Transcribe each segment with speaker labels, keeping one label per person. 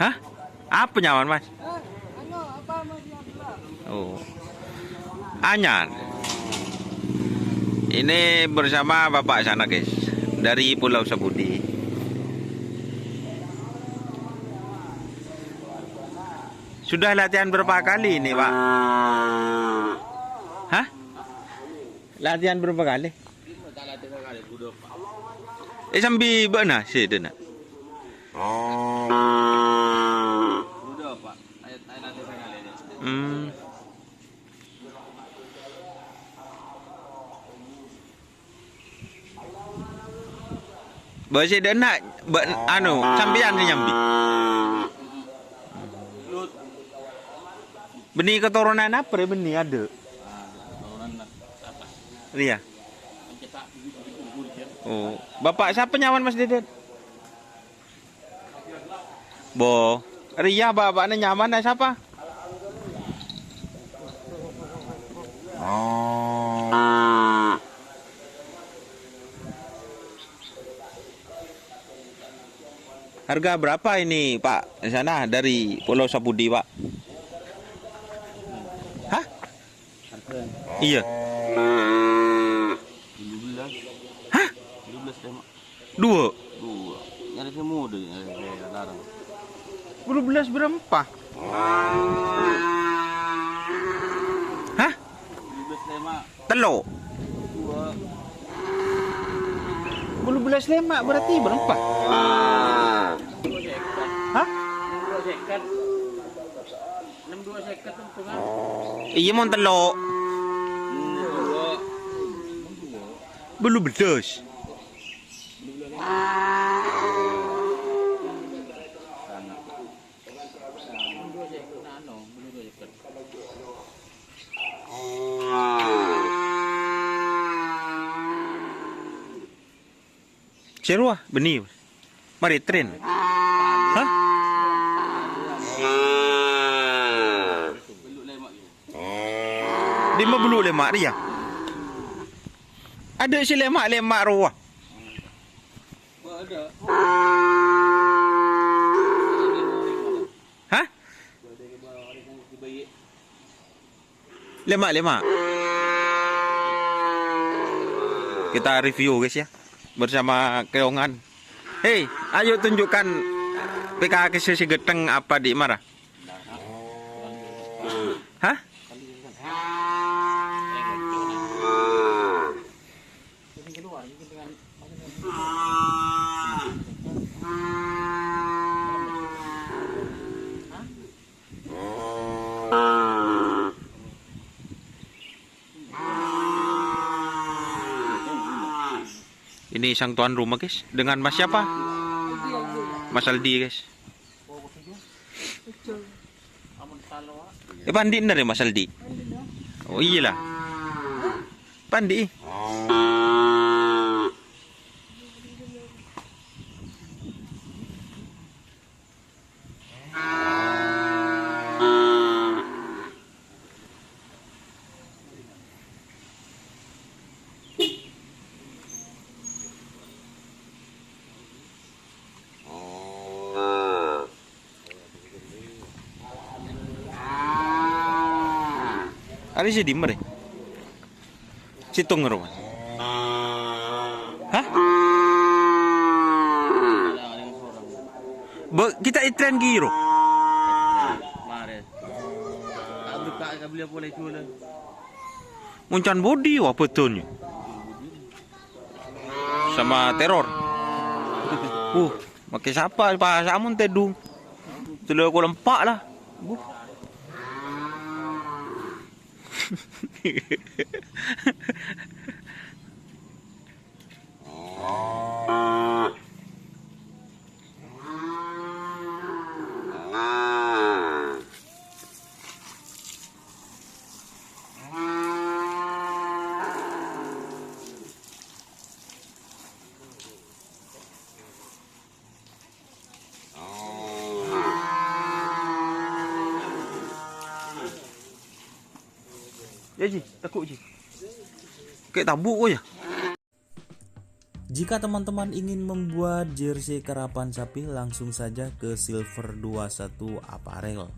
Speaker 1: Hah? Apa nyaman, Mas? Oh. Anyan. Ini bersama Bapak sana, guys. Dari Pulau Sapudi. Sudah latihan berapa kali ini, Pak? Hah? Latihan berapa kali? Sambil benar sih dia nak.
Speaker 2: Udah, Pak. Ayo latihan sekali ini.
Speaker 1: Bahasa dia nak sambian dia nyambi. Benih keturunan apa ya benih ada?
Speaker 2: Keturunan apa?
Speaker 1: Ria.
Speaker 2: Pencetak
Speaker 1: Oh, Bapak siapa nyaman Mas Dedet? Bo, Ria bapaknya nyaman dah siapa? Harga berapa ini Pak di sana dari Pulau Sapudi Pak? Hah? Iya.
Speaker 2: 17.
Speaker 1: Hah?
Speaker 2: 17 deh, Mak.
Speaker 1: Dua.
Speaker 2: Nyari semua deh, saya larang.
Speaker 1: 12 berapa? Hah?
Speaker 2: 17 deh, Mak.
Speaker 1: Telur. 12 lemak berarti berapa? Hah?
Speaker 2: 62 seket. 62 seket untungan.
Speaker 1: Iya mau telur. 12. Seru ah, benih. Mari tren. Hah? Lima bulu lemak dia. Ada si lemak ruah.
Speaker 2: Ada.
Speaker 1: Hah? Lemak. Kita review guys ya. Bersama Keongan. Hei, ayo tunjukkan PKK si geteng apa di marah. Hah? Ini sang tuan rumah guys. Dengan Mas siapa? Mas Aldi guys. Pandi benar ya Mas Aldi? Oh iyalah. Pandi. Ada si dimmer ya? Situng rumah. Hah? Kita itren giro.
Speaker 2: Mare. Abdul ka beli boleh cula.
Speaker 1: Muncan body wah betulnya. Sama teror. Pakai siapa? Pak Samun tedung. Telur aku lempak lah. Ya Ji, takut Ji. Kayak tabuk aja.
Speaker 3: Jika teman-teman ingin membuat jersey karapan sapi, langsung saja ke Silver 21 Apparel.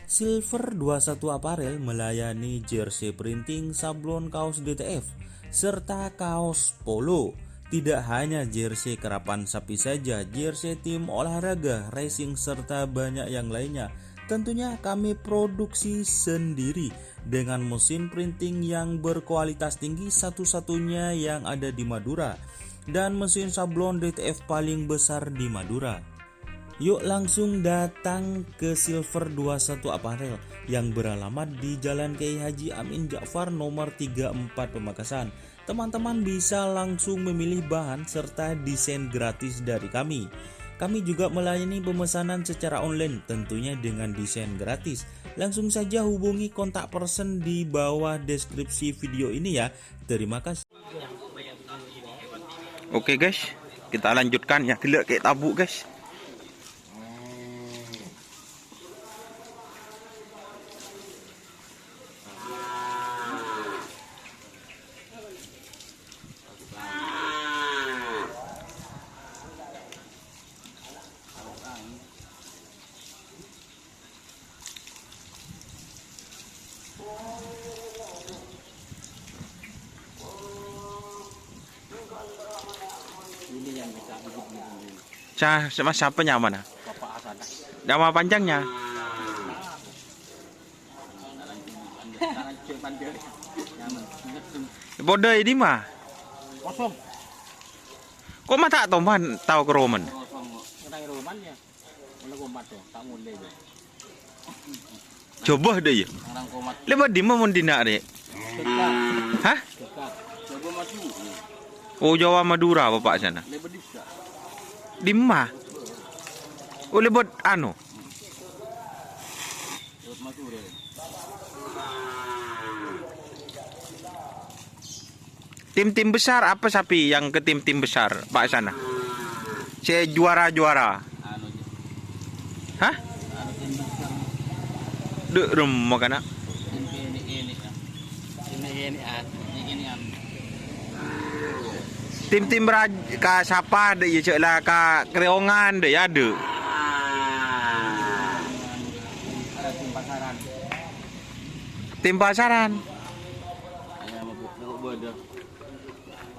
Speaker 3: Silver 21 Apparel melayani jersey printing, sablon, kaos DTF, serta kaos polo. Tidak hanya jersey karapan sapi saja, jersey tim olahraga, racing, serta banyak yang lainnya. Tentunya kami produksi sendiri dengan mesin printing yang berkualitas tinggi, satu-satunya yang ada di Madura, dan mesin sablon DTF paling besar di Madura. Yuk langsung datang ke Silver 21 Apparel yang beralamat di Jalan Kiai Haji Amin Ja'far nomor 34 Pamekasan. Teman-teman bisa langsung memilih bahan serta desain gratis dari kami. Kami juga melayani pemesanan secara online, tentunya dengan desain gratis. Langsung saja hubungi kontak person di bawah deskripsi video ini ya. Terima kasih.
Speaker 1: Oke guys, kita lanjutkan ya. Gila kayak tabuk guys.
Speaker 2: Ini yang bisa begini.
Speaker 1: Siapa nyaman?
Speaker 2: Bapak Asana.
Speaker 1: Nama panjangnya? Bodoh ini mah.
Speaker 2: Kosong.
Speaker 1: Kok mah tak tahu ke Roman?
Speaker 2: Kosong. Orang Roman ya. Mulai komat tuh. Tak mulai deh.
Speaker 1: Coba deh ya.
Speaker 2: Orang komat.
Speaker 1: Lepas di mana dina deh?
Speaker 2: Dekat.
Speaker 1: Hah?
Speaker 2: Dekat. Coba maju.
Speaker 1: Oh Jawa Madura bapak sana.
Speaker 2: Lebar bisa.
Speaker 1: Di mana? Oh lebat anu.
Speaker 2: Lebar maju deh.
Speaker 1: Tim-tim besar apa sapi yang ke tim-tim besar pak sana? Saya juara-juara.
Speaker 2: Anu.
Speaker 1: Hah?
Speaker 2: Anu tim besar.
Speaker 1: Dek rumah kana.
Speaker 2: Ini kan. Ini.
Speaker 1: Tim-tim ka siapa dek ya cek lah ka Kreongan dek ya ada.
Speaker 2: Ada tim pasaran.
Speaker 1: Tim pasaran.
Speaker 2: Ayah mau pukul bodoh.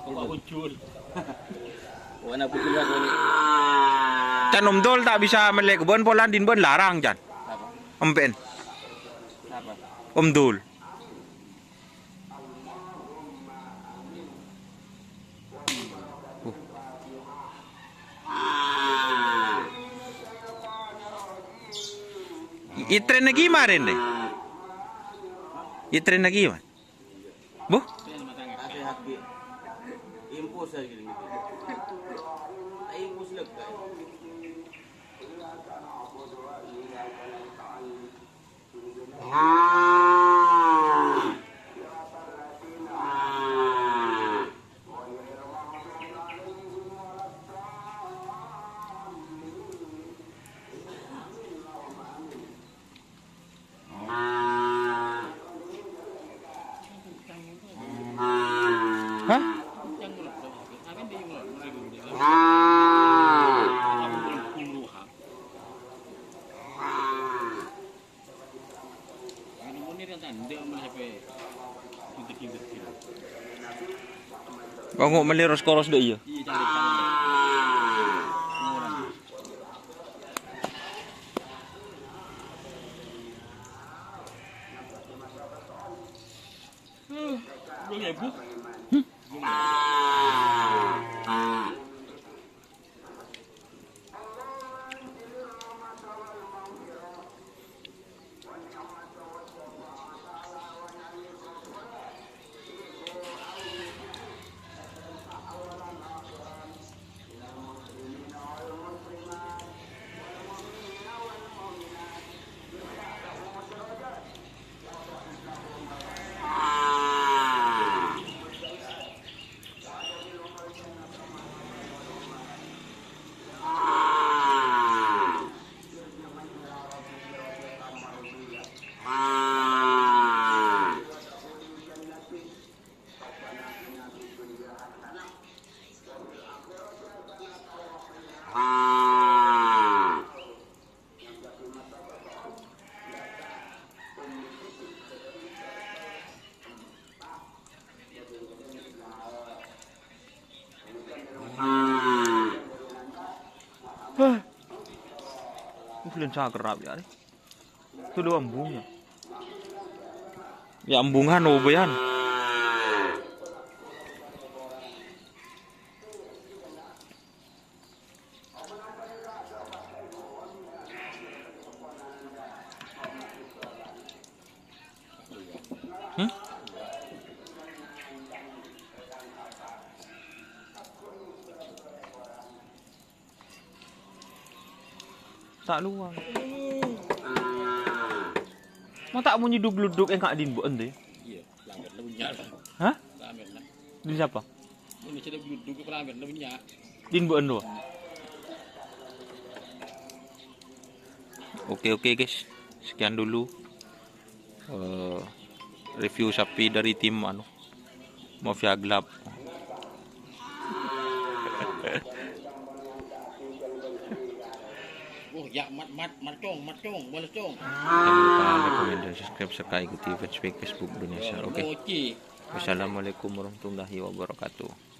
Speaker 2: Kok ucul. Warna putih lah ini.
Speaker 1: Can Om Dol tak bisa melek kebun polan din bon larang can.
Speaker 2: Apa?
Speaker 1: Empen.
Speaker 2: Apa?
Speaker 1: Om Dol. Itren lagi kemarin deh. Itren lagi man. Bu?
Speaker 2: Hati-hati. Impus lagi gitu. Impus lekai.
Speaker 1: Hah? Kau ngok meliros koros deh iya. Belum saya kerap ya. Itu dua embungnya. Ya embungan obeyan. Tak luang. Mau tak mau nyiduk-luduk yang kak din buan deh.
Speaker 2: Iya, pelanggan lah punya lah.
Speaker 1: Hah?
Speaker 2: Pelanggan lah.
Speaker 1: Din siapa?
Speaker 2: Ini sudah duduk ke pelanggan lah punya.
Speaker 1: Din buan doa. Oke guys, sekian dulu review sapi dari tim Mafia Gelap.
Speaker 2: Oh ya cong, boleh cong.
Speaker 1: Jangan lupa like, comment, dan subscribe serta ikuti fanpage Facebook Indonesia. Oke. Wassalamualaikum warahmatullahi wabarakatuh.